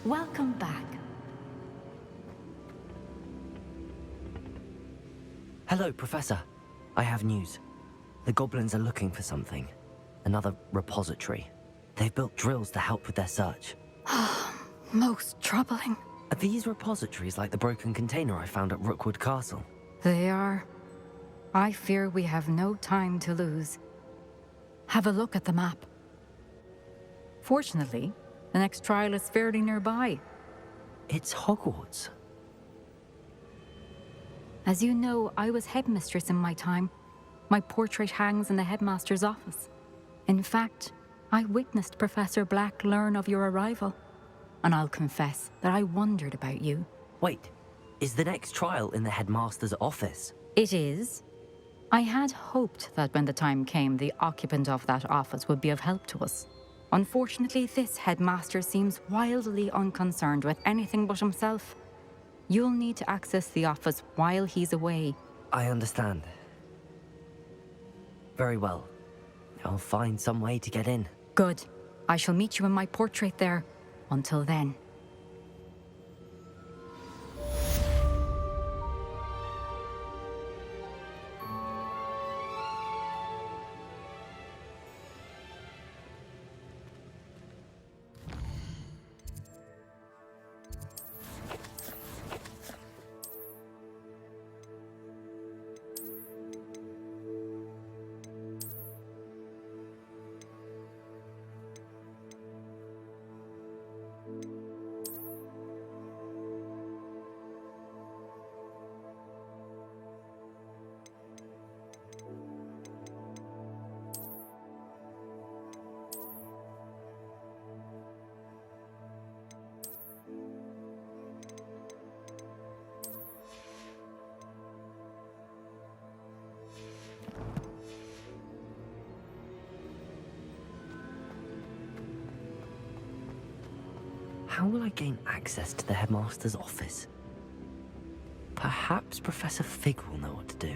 Welcome back. Hello, Professor. I have news. The goblins are looking for something. Another repository. They've built drills to help with their search. Most troubling. Are these repositories like the broken container I found at Rookwood Castle? They are. I fear we have no time to lose. Have a look at the map. Fortunately, the next trial is fairly nearby. It's Hogwarts. As you know, I was headmistress in my time. My portrait hangs in the headmaster's office. In fact, I witnessed Professor Black learn of your arrival. And I'll confess that I wondered about you. Wait, is the next trial in the headmaster's office? It is. I had hoped that when the time came, the occupant of that office would be of help to us. Unfortunately, this headmaster seems wildly unconcerned with anything but himself. You'll need to access the office while he's away. I understand. Very well. I'll find some way to get in. Good. I shall meet you in my portrait there. Until then. How will I gain access to the headmaster's office? Perhaps Professor Fig will know what to do.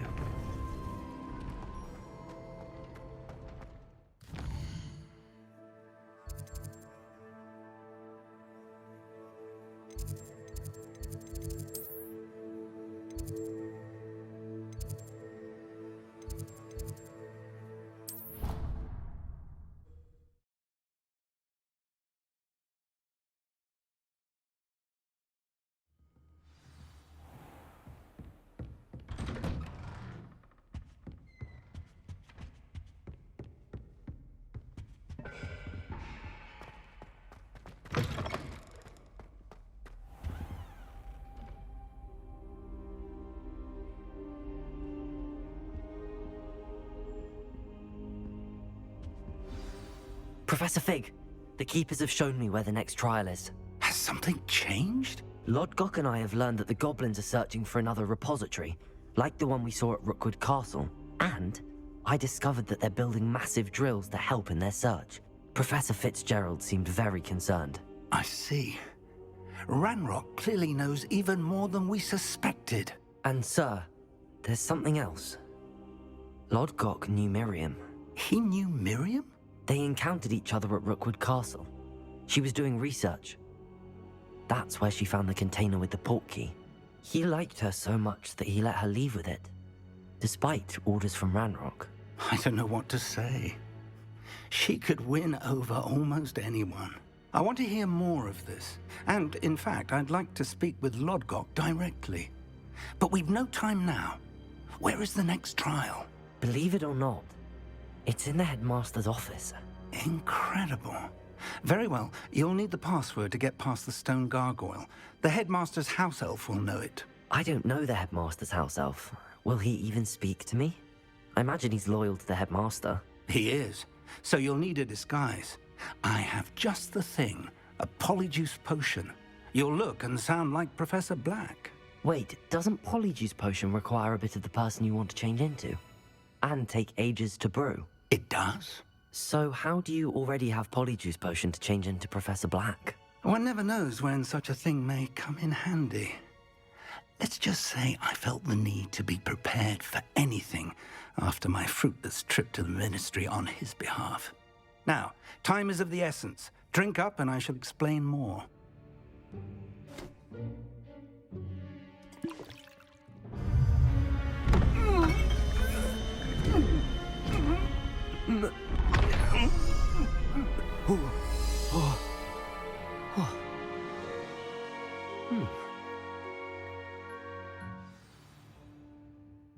Professor Fig, the Keepers have shown me where the next trial is. Has something changed? Lodgok and I have learned that the goblins are searching for another repository, like the one we saw at Rookwood Castle. And I discovered that they're building massive drills to help in their search. Professor Fitzgerald seemed very concerned. I see. Ranrock clearly knows even more than we suspected. And sir, there's something else. Lodgok knew Miriam. He knew Miriam? They encountered each other at Rookwood Castle. She was doing research. That's where she found the container with the portkey. He liked her so much that he let her leave with it, despite orders from Ranrock. I don't know what to say. She could win over almost anyone. I want to hear more of this. And, in fact, I'd like to speak with Lodgok directly. But we've no time now. Where is the next trial? Believe it or not, it's in the headmaster's office. Incredible. Very well. You'll need the password to get past the stone gargoyle. The headmaster's house elf will know it. I don't know the headmaster's house elf. Will he even speak to me? I imagine he's loyal to the headmaster. He is. So you'll need a disguise. I have just the thing. A polyjuice potion. You'll look and sound like Professor Black. Wait, doesn't Polyjuice Potion require a bit of the person you want to change into? And take ages to brew? It does. So how do you already have Polyjuice Potion to change into Professor Black? One never knows when such a thing may come in handy. Let's just say I felt the need to be prepared for anything after my fruitless trip to the Ministry on his behalf. Now, time is of the essence. Drink up and I shall explain more.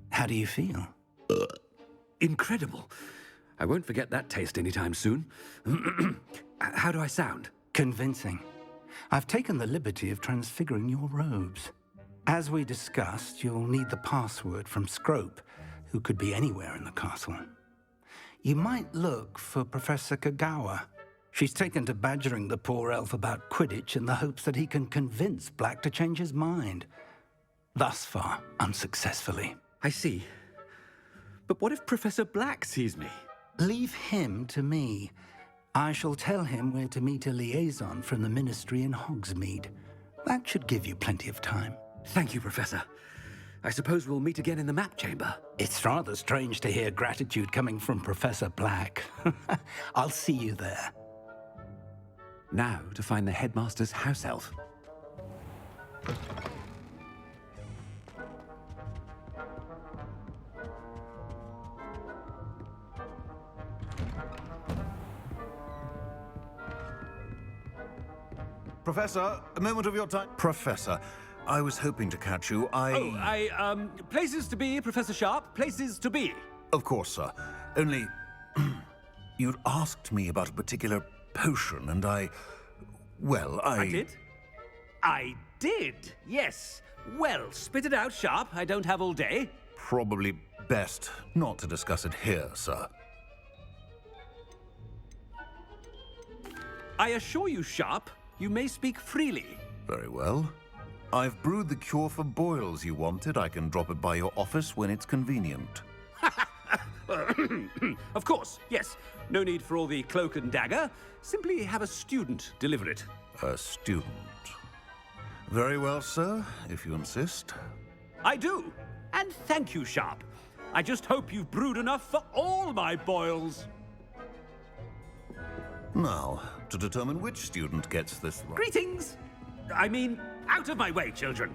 How do you feel? Incredible. I won't forget that taste anytime soon. How do I sound? Convincing. I've taken the liberty of transfiguring your robes. As we discussed, you'll need the password from Scrope, who could be anywhere in the castle. You might look for Professor Kagawa. She's taken to badgering the poor elf about Quidditch in the hopes that he can convince Black to change his mind. Thus far, unsuccessfully. I see. But what if Professor Black sees me? Leave him to me. I shall tell him where to meet a liaison from the Ministry in Hogsmeade. That should give you plenty of time. Thank you, Professor. I suppose we'll meet again in the map chamber. It's rather strange to hear gratitude coming from Professor Black. I'll see you there. Now to find the headmaster's house elf. Professor, a moment of your time. Professor, I was hoping to catch you. Places to be, Professor Sharp. Places to be. Of course, sir. Only, you'd asked me about a particular potion, and I did? I did, yes. Well, spit it out, Sharp. I don't have all day. Probably best not to discuss it here, sir. I assure you, Sharp, you may speak freely. Very well. I've brewed the cure for boils you wanted. I can drop it by your office when it's convenient. Of course, yes. No need for all the cloak and dagger. Simply have a student deliver it. A student. Very well, sir, if you insist. I do. And thank you, Sharp. I just hope you've brewed enough for all my boils. Now, to determine which student gets this right. Greetings! I mean, out of my way, children.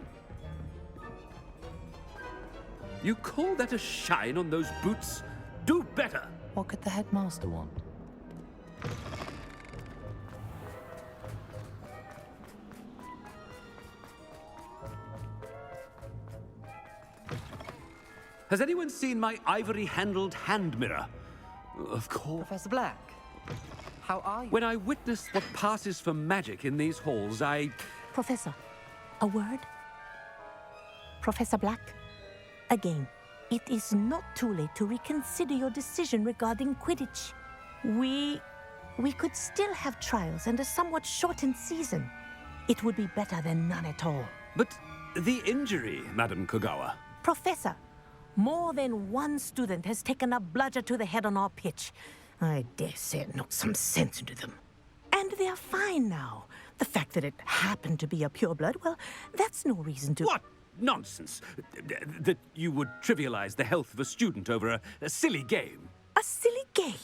You call that a shine on those boots? Do better! What could the headmaster want? Has anyone seen my ivory-handled hand mirror? Of course. Professor Black, how are you? When I witness what passes for magic in these halls, Professor, a word? Professor Black, again, it is not too late to reconsider your decision regarding Quidditch. We could still have trials and a somewhat shortened season. It would be better than none at all. But the injury, Madam Kagawa. Professor, more than one student has taken a bludger to the head on our pitch. I dare say it knocked some sense into them. And they are fine now. The fact that it happened to be a pureblood, well, that's no reason to... What nonsense! That you would trivialize the health of a student over a silly game. A silly game?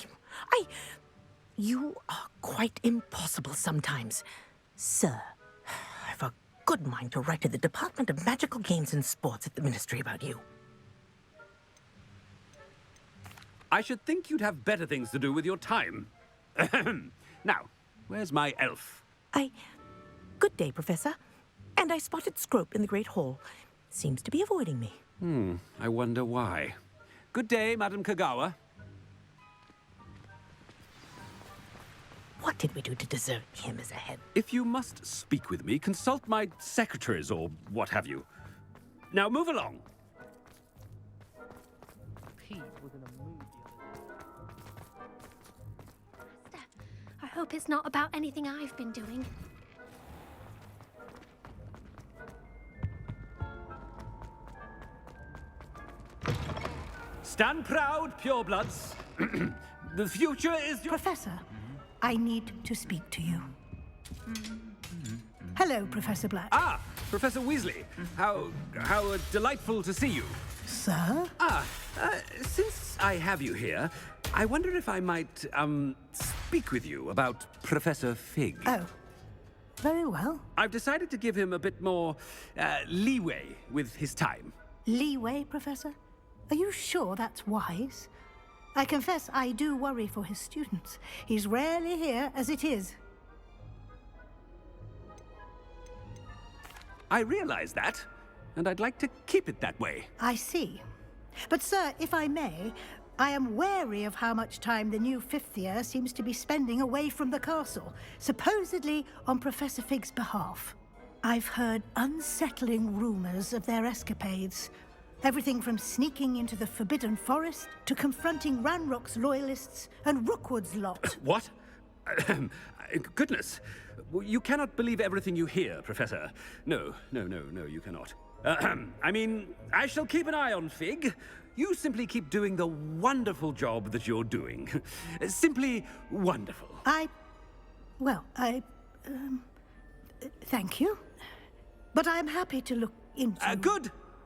You are quite impossible sometimes. Sir, I've a good mind to write to the Department of Magical Games and Sports at the Ministry about you. I should think you'd have better things to do with your time. Now, where's my elf? Good day, Professor. And I spotted Scrope in the Great Hall. Seems to be avoiding me. I wonder why. Good day, Madam Kagawa. What did we do to deserve him as a head? If you must speak with me, consult my secretaries or what have you. Now move along. I hope it's not about anything I've been doing. Stand proud, purebloods. The future is your... Professor, I need to speak to you. Hello, Professor Black. Ah, Professor Weasley. How delightful to see you. Sir? Since I have you here, I wonder if I might, speak with you about Professor Fig. Oh, Very well. I've decided to give him a bit more leeway with his time. Leeway, Professor? Are you sure that's wise? I confess I do worry for his students. He's rarely here as it is. I realize that, and I'd like to keep it that way. I see. But, sir, if I may, I am wary of how much time the new fifth year seems to be spending away from the castle, supposedly on Professor Fig's behalf. I've heard unsettling rumors of their escapades. Everything from sneaking into the Forbidden Forest to confronting Ranrock's loyalists and Rookwood's lot. What? Goodness. You cannot believe everything you hear, Professor. No, you cannot. I mean, I shall keep an eye on Fig. You simply keep doing the wonderful job that you're doing. Simply wonderful. Thank you. But I'm happy to look into...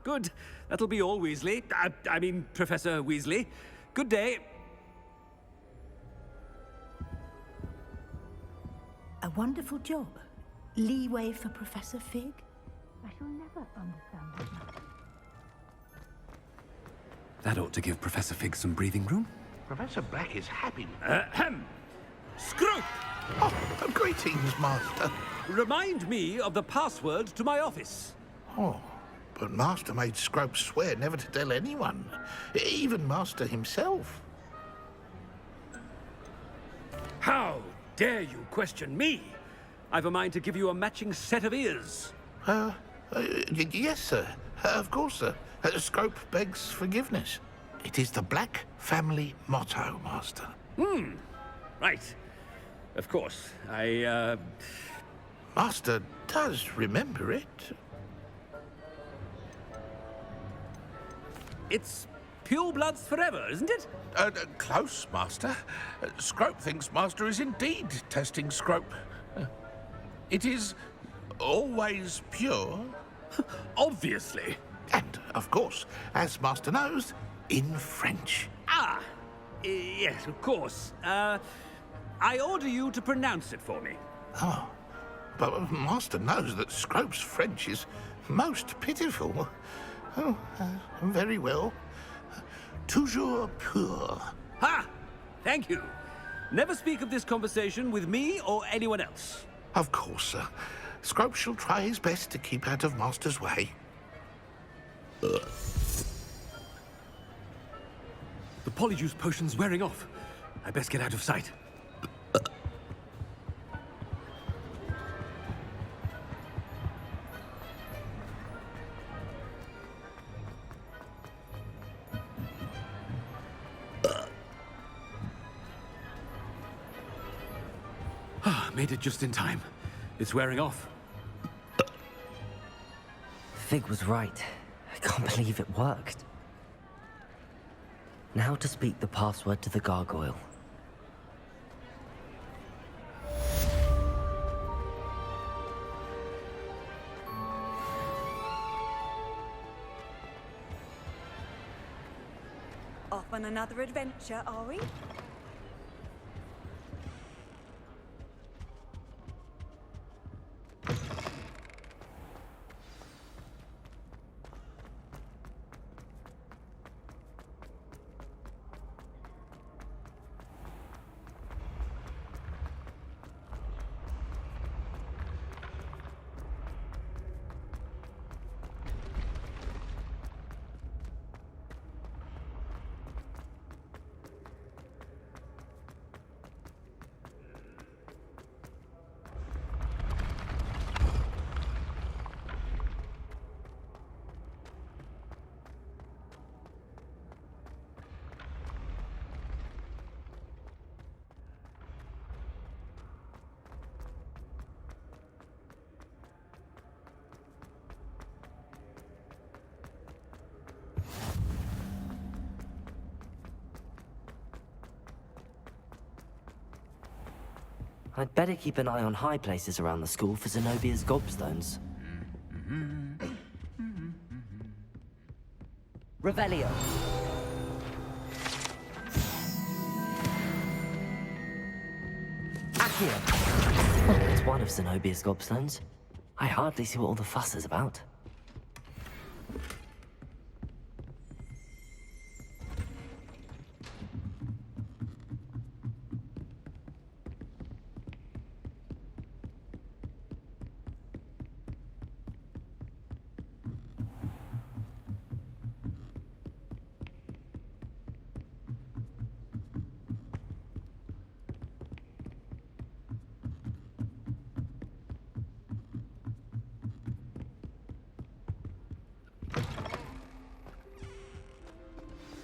Good. That'll be all, Weasley. I mean, Professor Weasley. Good day. A wonderful job. Leeway for Professor Fig? I shall never understand that. That ought to give Professor Fig some breathing room. Professor Black is happy. Scrope! Oh, greetings, Master. Remind me of the password to my office. Oh, but Master made Scrope swear never to tell anyone, even Master himself. How dare you question me? I've a mind to give you a matching set of ears. Yes, sir. Of course, sir. Scrope begs forgiveness. It is the Black family motto, Master. Right. Of course. Master does remember it. It's purebloods forever, isn't it? Close, Master. Scrope thinks Master is indeed testing Scrope. It is always pure. Obviously. And, of course, as Master knows, in French. Yes, of course. I order you to pronounce it for me. Oh, but Master knows that Scrope's French is most pitiful. Oh, very well. Toujours pur. Ha! Thank you. Never speak of this conversation with me or anyone else. Of course, sir. Scrope shall try his best to keep out of Master's way. The polyjuice potion's wearing off. I best get out of sight. Made it just in time. It's wearing off. Fig was right. I can't believe it worked. Now to speak the password to the gargoyle. Off on another adventure, are we? I'd better keep an eye on high places around the school for Zenobia's gobstones. Revelio. Accio. Oh, it one of Zenobia's gobstones. I hardly see what all the fuss is about.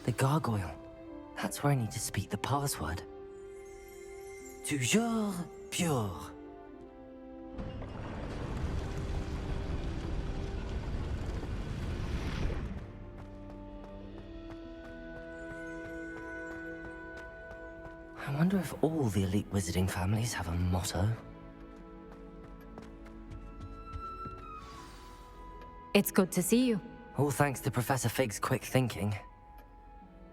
The gargoyle. That's where I need to speak the password. Toujours pure. I wonder if all the elite wizarding families have a motto. It's good to see you. All thanks to Professor Fig's quick thinking.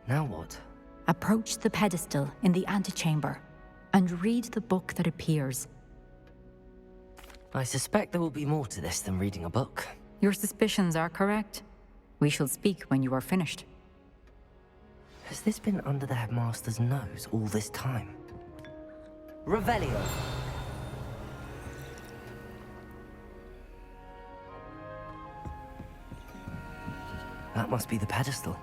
Now what? Approach the pedestal in the antechamber and read the book that appears. I suspect there will be more to this than reading a book. Your suspicions are correct. We shall speak when you are finished. Has this been under the headmaster's nose all this time? Revelio! That must be the pedestal.